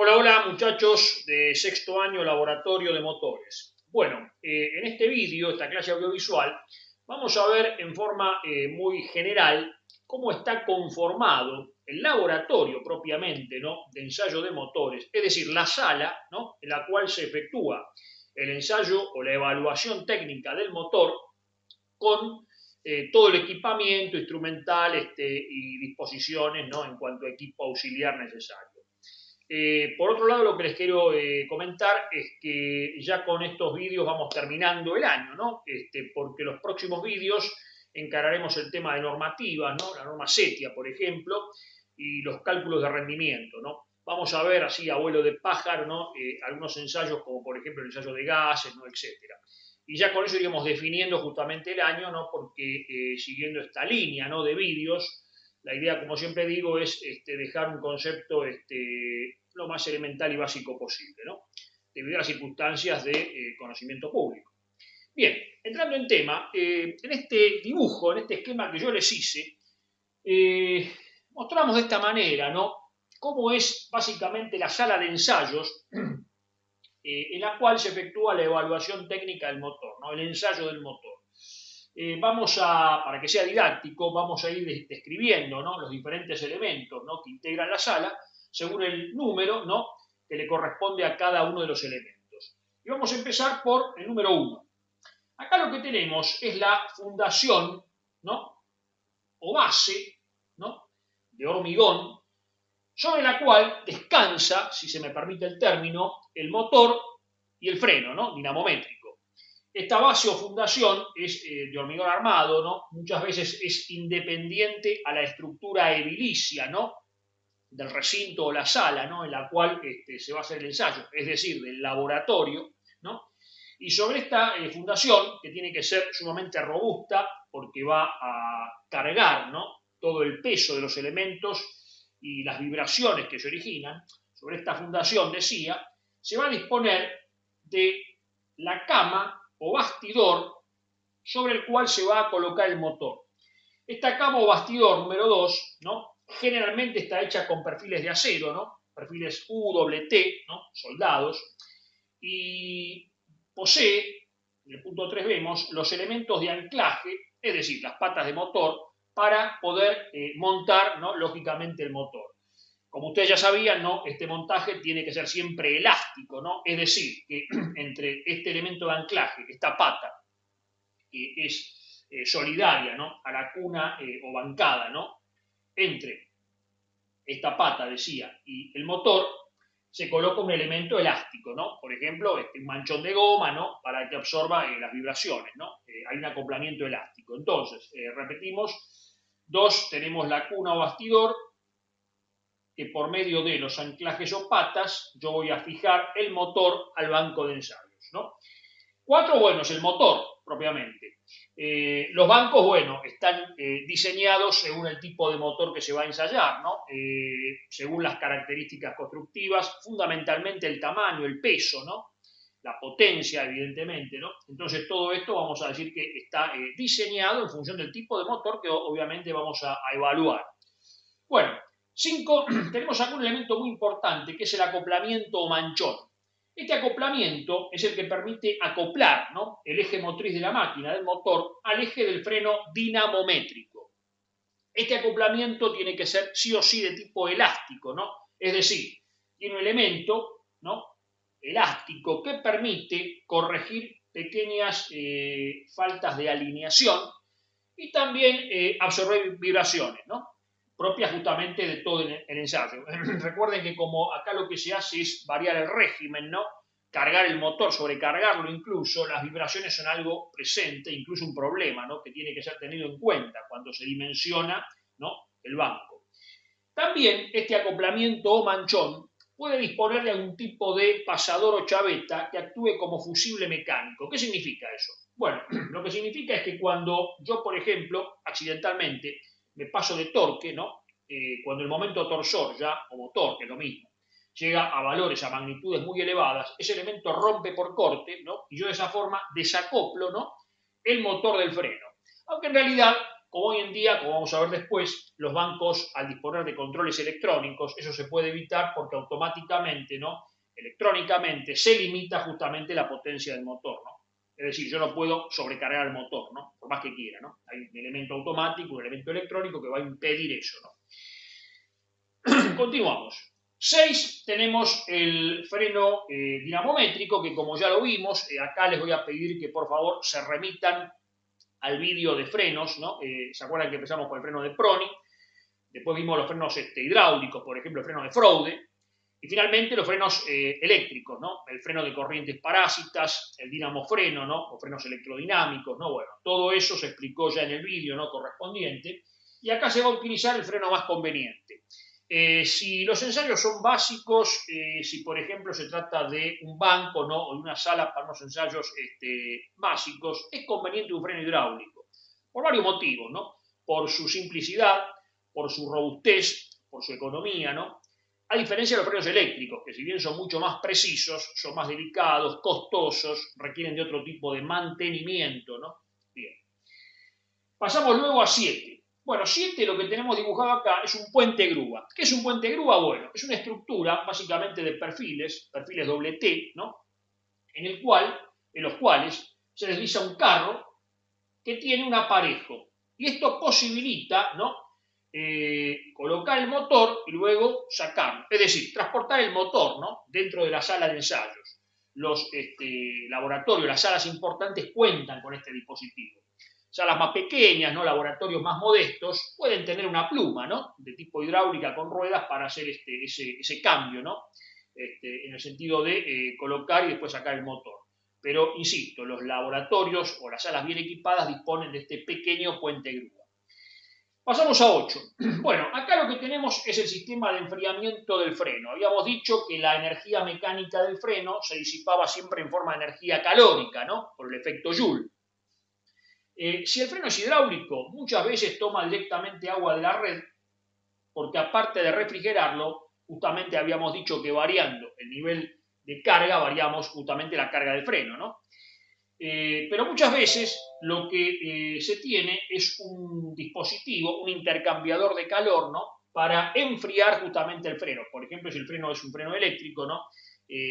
Hola, hola muchachos de sexto año laboratorio de motores. Bueno, en este vídeo, esta clase audiovisual, vamos a ver en forma muy general cómo está conformado el laboratorio propiamente, ¿no?, de ensayo de motores, es decir, la sala, ¿no?, en la cual se efectúa el ensayo o la evaluación técnica del motor con todo el equipamiento instrumental y disposiciones, ¿no?, en cuanto a equipo auxiliar necesario. Por otro lado, lo que les quiero comentar es que ya con estos vídeos vamos terminando el año, ¿no? Porque los próximos vídeos encararemos el tema de normativas, ¿no? La norma CETIA, por ejemplo, y los cálculos de rendimiento, ¿no? Vamos a ver así a vuelo de pájaro, ¿no? Algunos ensayos como por ejemplo el ensayo de gases, ¿no?, etcétera. Y ya con eso iríamos definiendo justamente el año, ¿no? Porque siguiendo esta línea, ¿no?, de vídeos, la idea, como siempre digo, es dejar un concepto lo más elemental y básico posible, ¿no?, debido a las circunstancias de conocimiento público. Bien, entrando en tema, en este dibujo, en este esquema que yo les hice, mostramos de esta manera, ¿no?, cómo es básicamente la sala de ensayos en la cual se efectúa la evaluación técnica del motor, ¿no?, el ensayo del motor. Para que sea didáctico, vamos a ir describiendo, ¿no?, los diferentes elementos, ¿no?, que integran la sala, según el número, ¿no?, que le corresponde a cada uno de los elementos. Y vamos a empezar por el número 1. Acá lo que tenemos es la fundación, ¿no?, o base, ¿no?, de hormigón, sobre la cual descansa, si se me permite el término, el motor y el freno, ¿no?, dinamométrico. Esta base o fundación es de hormigón armado, ¿no? Muchas veces es independiente a la estructura edilicia, ¿no?, del recinto o la sala, ¿no?, en la cual se va a hacer el ensayo, es decir, del laboratorio, ¿no? Y sobre esta fundación, que tiene que ser sumamente robusta porque va a cargar, ¿no?, todo el peso de los elementos y las vibraciones que se originan, sobre esta fundación, decía, se va a disponer de la cama o bastidor sobre el cual se va a colocar el motor. Esta cama o bastidor número 2, ¿no?, generalmente está hecha con perfiles de acero, ¿no?, perfiles UWT, ¿no?, soldados, y posee, en el punto 3 vemos, los elementos de anclaje, es decir, las patas de motor, para poder montar, ¿no?, lógicamente el motor. Como ustedes ya sabían, ¿no?, este montaje tiene que ser siempre elástico, ¿no?, es decir, que entre este elemento de anclaje, esta pata, que es solidaria, ¿no?, a la cuna o bancada, ¿no?, entre esta pata, decía, y el motor, se coloca un elemento elástico, ¿no?, por ejemplo, un manchón de goma, ¿no?, para que absorba las vibraciones, ¿no? Hay un acoplamiento elástico. Entonces, repetimos, 2, tenemos la cuna o bastidor, que por medio de los anclajes o patas yo voy a fijar el motor al banco de ensayos, ¿no? 4, bueno, es el motor propiamente. Los bancos, bueno, están diseñados según el tipo de motor que se va a ensayar, ¿no? Según las características constructivas, fundamentalmente el tamaño, el peso, ¿no?, la potencia, evidentemente, ¿no? Entonces todo esto vamos a decir que está diseñado en función del tipo de motor que obviamente vamos a evaluar. Bueno, 5, tenemos acá un elemento muy importante que es el acoplamiento o manchón. Este acoplamiento es el que permite acoplar, ¿no?, el eje motriz de la máquina, del motor, al eje del freno dinamométrico. Este acoplamiento tiene que ser sí o sí de tipo elástico, ¿no? Es decir, tiene un elemento, ¿no?, elástico que permite corregir pequeñas faltas de alineación y también absorber vibraciones, ¿no?, propias justamente de todo el ensayo. Recuerden que como acá lo que se hace es variar el régimen, ¿no?, cargar el motor, sobrecargarlo incluso, las vibraciones son algo presente, incluso un problema, ¿no?, que tiene que ser tenido en cuenta cuando se dimensiona, ¿no?, el banco. También este acoplamiento o manchón puede disponer de algún tipo de pasador o chaveta que actúe como fusible mecánico. ¿Qué significa eso? Bueno, lo que significa es que cuando yo, por ejemplo, accidentalmente me paso de torque, ¿no?, cuando el momento torsor ya, o motor, que es lo mismo, llega a valores, a magnitudes muy elevadas, ese elemento rompe por corte, ¿no?, y yo de esa forma desacoplo, ¿no?, el motor del freno. Aunque en realidad, Como hoy en día, como vamos a ver después, los bancos al disponer de controles electrónicos, eso se puede evitar porque automáticamente, ¿no? Electrónicamente se limita justamente la potencia del motor, ¿no? Es decir, yo no puedo sobrecargar el motor, ¿no? Por más que quiera, ¿no? Hay un elemento automático, un elemento electrónico que va a impedir eso, ¿no? Continuamos. 6, tenemos el freno dinamométrico, que como ya lo vimos, acá les voy a pedir que por favor se remitan al vídeo de frenos, ¿no? ¿Se acuerdan que empezamos con el freno de Proni? Después vimos los frenos hidráulicos, por ejemplo, el freno de Fraude. Y finalmente los frenos eléctricos, ¿no? El freno de corrientes parásitas, el dinamofreno, ¿no? O frenos electrodinámicos, ¿no? Bueno, todo eso se explicó ya en el vídeo, ¿no? Correspondiente. Y acá se va a utilizar el freno más conveniente. Si los ensayos son básicos, si por ejemplo se trata de un banco, ¿no? O de una sala para unos ensayos básicos, es conveniente un freno hidráulico. Por varios motivos, ¿no? Por su simplicidad, por su robustez, por su economía, ¿no? A diferencia de los frenos eléctricos, que si bien son mucho más precisos, son más delicados, costosos, requieren de otro tipo de mantenimiento, ¿no? Bien. Pasamos luego a 7. Bueno, 7 lo que tenemos dibujado acá es un puente grúa. ¿Qué es un puente grúa? Bueno, es una estructura básicamente de perfiles doble T, ¿no? En los cuales se desliza un carro que tiene un aparejo. Y esto posibilita, ¿no? Colocar el motor y luego sacarlo. Es decir, transportar el motor, ¿no? Dentro de la sala de ensayos. Los laboratorios, las salas importantes cuentan con este dispositivo. Salas más pequeñas, ¿no? Laboratorios más modestos, pueden tener una pluma, ¿no? De tipo hidráulica con ruedas para hacer ese cambio, ¿no? En el sentido de colocar y después sacar el motor. Pero, insisto, los laboratorios o las salas bien equipadas disponen de este pequeño puente grúa. Pasamos a 8. Bueno, acá lo que tenemos es el sistema de enfriamiento del freno. Habíamos dicho que la energía mecánica del freno se disipaba siempre en forma de energía calórica, ¿no? Por el efecto Joule. Si el freno es hidráulico, muchas veces toma directamente agua de la red, porque aparte de refrigerarlo, justamente habíamos dicho que variando el nivel de carga, variamos justamente la carga del freno, ¿no? Pero muchas veces lo que se tiene es un dispositivo, un intercambiador de calor, ¿no? Para enfriar justamente el freno. Por ejemplo, si el freno es un freno eléctrico, ¿no?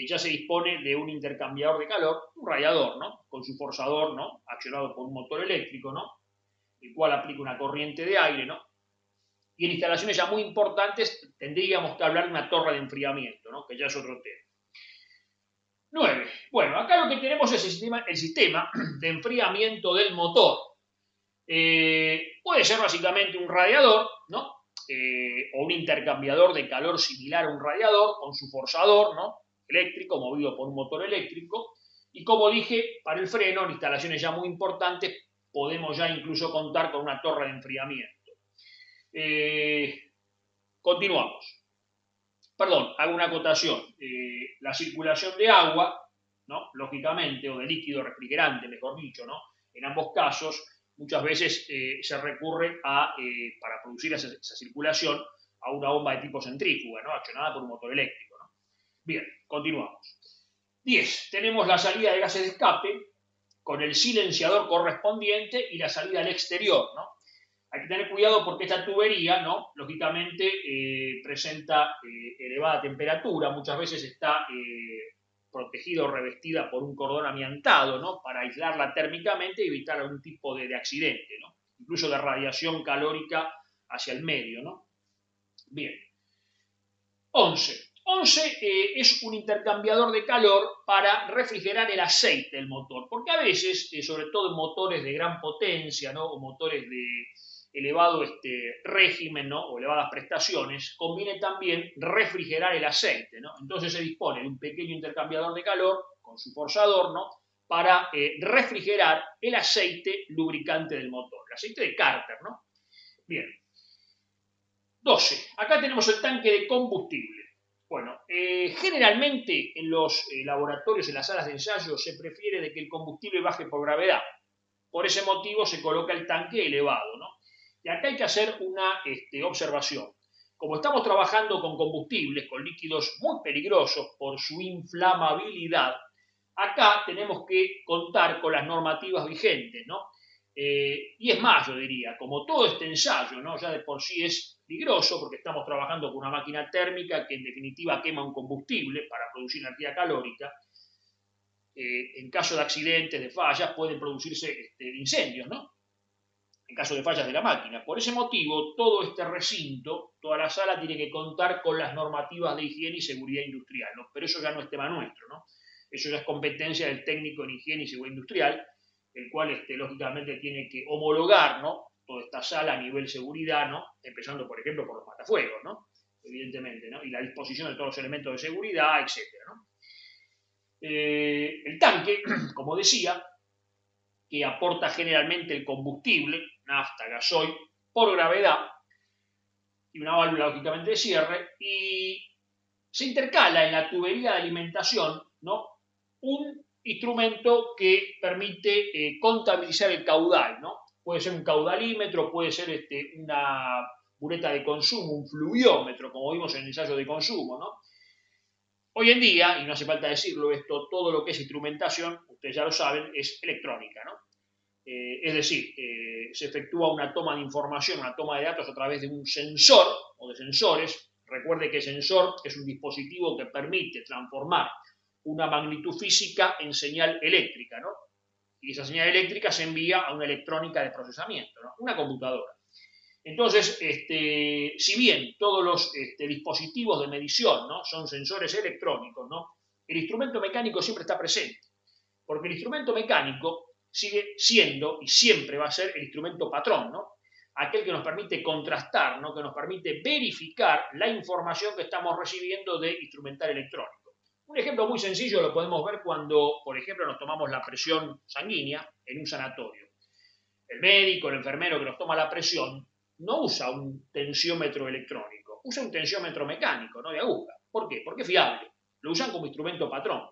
Ya se dispone de un intercambiador de calor, un radiador, ¿no? Con su forzador, ¿no? Accionado por un motor eléctrico, ¿no? El cual aplica una corriente de aire, ¿no? Y en instalaciones ya muy importantes tendríamos que hablar de una torre de enfriamiento, ¿no? Que ya es otro tema. 9. Bueno, acá lo que tenemos es el sistema de enfriamiento del motor. Puede ser básicamente un radiador, ¿no? O un intercambiador de calor similar a un radiador con su forzador, ¿no? Eléctrico, movido por un motor eléctrico. Y como dije, para el freno, en instalaciones ya muy importantes, podemos ya incluso contar con una torre de enfriamiento. Continuamos. Perdón, hago una acotación. La circulación de agua, ¿no? Lógicamente, o de líquido refrigerante, mejor dicho, ¿no? En ambos casos, muchas veces se recurre para producir esa circulación a una bomba de tipo centrífuga, ¿no? Accionada por un motor eléctrico, ¿no? Bien, continuamos. 10. Tenemos la salida de gases de escape con el silenciador correspondiente y la salida al exterior, ¿no? Hay que tener cuidado porque esta tubería, ¿no? Lógicamente, presenta elevada temperatura, muchas veces está protegida o revestida por un cordón amiantado, ¿no? Para aislarla térmicamente y evitar algún tipo de accidente, ¿no? Incluso de radiación calórica hacia el medio, ¿no? Bien. 11. 11 es un intercambiador de calor para refrigerar el aceite del motor, porque a veces, sobre todo en motores de gran potencia, ¿no? O motores de elevado régimen, ¿no? O elevadas prestaciones, conviene también refrigerar el aceite, ¿no? Entonces se dispone de un pequeño intercambiador de calor con su forzador, ¿no? Para refrigerar el aceite lubricante del motor, el aceite de cárter, ¿no? Bien. 12. Acá tenemos el tanque de combustible. Bueno, generalmente en los laboratorios, en las salas de ensayo, se prefiere de que el combustible baje por gravedad. Por ese motivo se coloca el tanque elevado, ¿no? Y acá hay que hacer una observación. Como estamos trabajando con combustibles, con líquidos muy peligrosos por su inflamabilidad, acá tenemos que contar con las normativas vigentes, ¿no? Y es más, yo diría, como todo este ensayo, ¿no? Ya de por sí es peligroso porque estamos trabajando con una máquina térmica que en definitiva quema un combustible para producir energía calórica. En caso de accidentes, de fallas, pueden producirse incendios, ¿no? En caso de fallas de la máquina. Por ese motivo, todo este recinto, toda la sala, tiene que contar con las normativas de higiene y seguridad industrial, ¿no? Pero eso ya no es tema nuestro, ¿no? Eso ya es competencia del técnico en higiene y seguridad industrial, el cual lógicamente tiene que homologar, ¿no? Toda esta sala a nivel seguridad, ¿no? Empezando, por ejemplo, por los matafuegos, ¿no? Evidentemente, ¿no? Y la disposición de todos los elementos de seguridad, etcétera, ¿no? El tanque, como decía, que aporta generalmente el combustible, nafta, gasoil, por gravedad, y una válvula lógicamente de cierre, y se intercala en la tubería de alimentación, ¿no? Un instrumento que permite contabilizar el caudal, ¿no? Puede ser un caudalímetro, puede ser una bureta de consumo, un fluviómetro, como vimos en el ensayo de consumo, ¿no? Hoy en día, y no hace falta decirlo esto, todo lo que es instrumentación, ustedes ya lo saben, es electrónica, ¿no? Es decir, se efectúa una toma de información, una toma de datos a través de un sensor o de sensores. Recuerde que el sensor es un dispositivo que permite transformar una magnitud física en señal eléctrica, ¿no? Y esa señal eléctrica se envía a una electrónica de procesamiento, ¿no? Una computadora. Entonces, si bien todos los dispositivos de medición, ¿no? Son sensores electrónicos, ¿no? El instrumento mecánico siempre está presente, porque el instrumento mecánico sigue siendo y siempre va a ser el instrumento patrón, ¿no? Aquel que nos permite contrastar, ¿no? Que nos permite verificar la información que estamos recibiendo de instrumental electrónico. Un ejemplo muy sencillo lo podemos ver cuando, por ejemplo, nos tomamos la presión sanguínea en un sanatorio. El médico, el enfermero que nos toma la presión no usa un tensiómetro electrónico, usa un tensiómetro mecánico, ¿no? De aguja. ¿Por qué? Porque es fiable. Lo usan como instrumento patrón.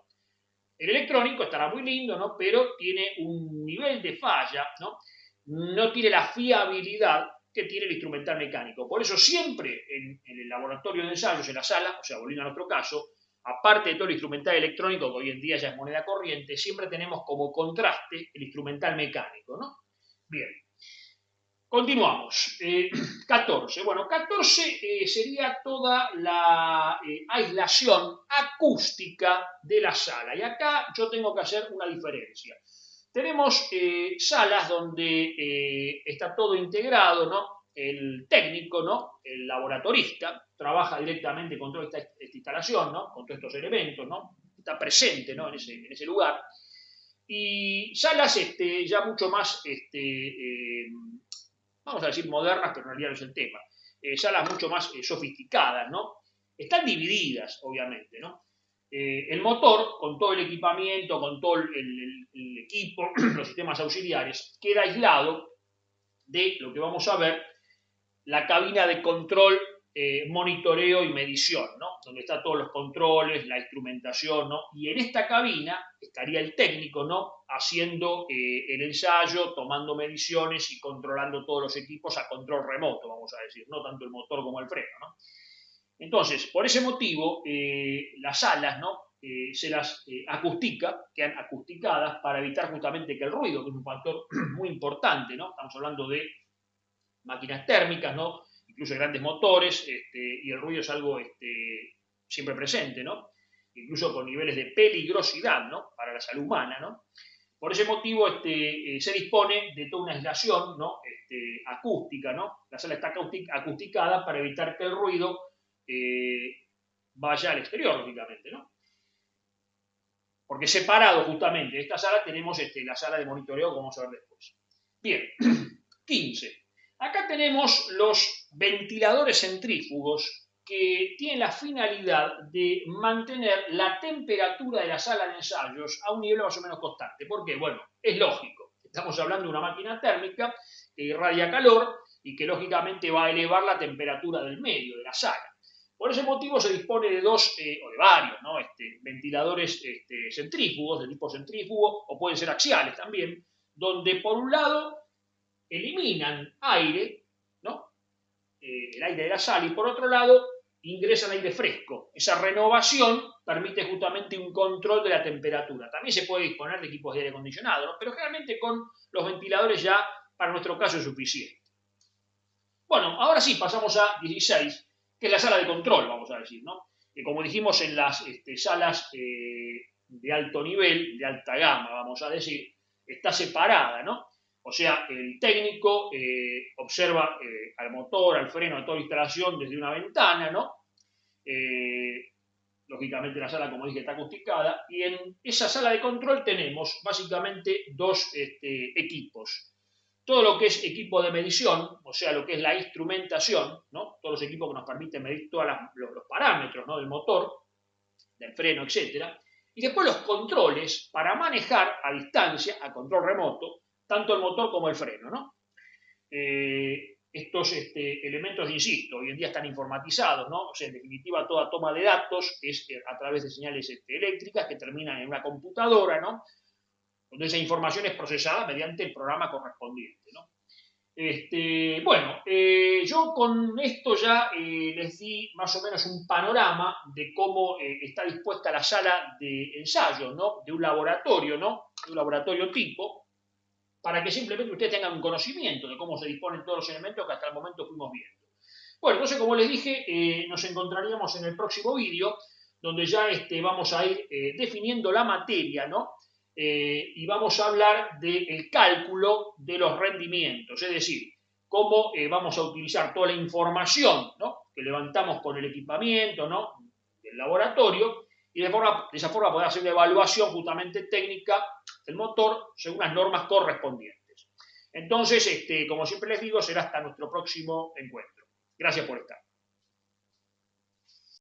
El electrónico estará muy lindo, ¿no? Pero tiene un nivel de falla, ¿no? No tiene la fiabilidad que tiene el instrumental mecánico. Por eso siempre en el laboratorio de ensayos, en la sala, o sea, volviendo a nuestro caso, aparte de todo el instrumental electrónico, que hoy en día ya es moneda corriente, siempre tenemos como contraste el instrumental mecánico, ¿no? Bien. Continuamos. 14. Bueno, 14 sería toda la aislación acústica de la sala. Y acá yo tengo que hacer una diferencia. Tenemos salas donde está todo integrado, ¿no? El técnico, ¿no? El laboratorista trabaja directamente con toda esta instalación, ¿no? Con todos estos elementos, ¿no? Está presente, ¿no? En ese lugar. Y salas ya mucho más vamos a decir modernas, pero en realidad no es el tema, salas mucho más sofisticadas, ¿no? Están divididas, obviamente, ¿no? El motor, con todo el equipamiento, con todo el equipo, los sistemas auxiliares, queda aislado de lo que vamos a ver, la cabina de control, monitoreo y medición, ¿no? Donde están todos los controles, la instrumentación, ¿no? Y en esta cabina estaría el técnico, ¿no? Haciendo el ensayo, tomando mediciones y controlando todos los equipos a control remoto, vamos a decir, no tanto el motor como el freno, ¿no? Entonces, por ese motivo, las salas, ¿no? Se las acustica, quedan acusticadas para evitar justamente que el ruido, que es un factor muy importante, ¿no? Estamos hablando de máquinas térmicas, ¿no? Incluso grandes motores, y el ruido es algo siempre presente, ¿no? Incluso con niveles de peligrosidad, ¿no? Para la salud humana, ¿no? Por ese motivo se dispone de toda una aislación, ¿no? Acústica, ¿no? La sala está acusticada para evitar que el ruido vaya al exterior, lógicamente, ¿no? Porque separado justamente de esta sala tenemos la sala de monitoreo, como vamos a ver después. Bien, 15. Acá tenemos los ventiladores centrífugos que tienen la finalidad de mantener la temperatura de la sala de ensayos a un nivel más o menos constante. ¿Por qué? Bueno, es lógico. Estamos hablando de una máquina térmica que irradia calor y que lógicamente va a elevar la temperatura del medio de la sala. Por ese motivo se dispone de dos, o de varios, ¿no? Ventiladores centrífugos, de tipo centrífugo, o pueden ser axiales también, donde por un lado eliminan aire, ¿no? El aire de la sala, y por otro lado ingresan aire fresco. Esa renovación permite justamente un control de la temperatura. También se puede disponer de equipos de aire acondicionado, ¿no? Pero generalmente con los ventiladores ya para nuestro caso es suficiente. Bueno, ahora sí, pasamos a 16, que es la sala de control, vamos a decir, ¿no? Que como dijimos en las salas de alto nivel, de alta gama, vamos a decir, está separada, ¿no? O sea, el técnico observa al motor, al freno, a toda la instalación desde una ventana, ¿no? Lógicamente la sala, como dije, está acusticada, y en esa sala de control tenemos básicamente dos equipos. Todo lo que es equipo de medición, o sea, lo que es la instrumentación, ¿no? Todos los equipos que nos permiten medir todos los parámetros, ¿no? Del motor, del freno, etc. Y después los controles para manejar a distancia, a control remoto, tanto el motor como el freno, ¿no? Estos elementos, insisto, hoy en día están informatizados, ¿no? O sea, en definitiva, toda toma de datos es a través de señales eléctricas que terminan en una computadora, ¿no? Donde esa información es procesada mediante el programa correspondiente, ¿no? Bueno, yo con esto ya les di más o menos un panorama de cómo está dispuesta la sala de ensayo, ¿no? De un laboratorio, ¿no? De un laboratorio tipo, para que simplemente ustedes tengan un conocimiento de cómo se disponen todos los elementos que hasta el momento fuimos viendo. Bueno, entonces, como les dije, nos encontraríamos en el próximo vídeo, donde ya vamos a ir definiendo la materia, ¿no? Y vamos a hablar del cálculo de los rendimientos, es decir, cómo vamos a utilizar toda la información, ¿no? Que levantamos con el equipamiento, ¿no? Del laboratorio, y de esa forma poder hacer una evaluación justamente técnica del motor según las normas correspondientes. Entonces, como siempre les digo, será hasta nuestro próximo encuentro. Gracias por estar.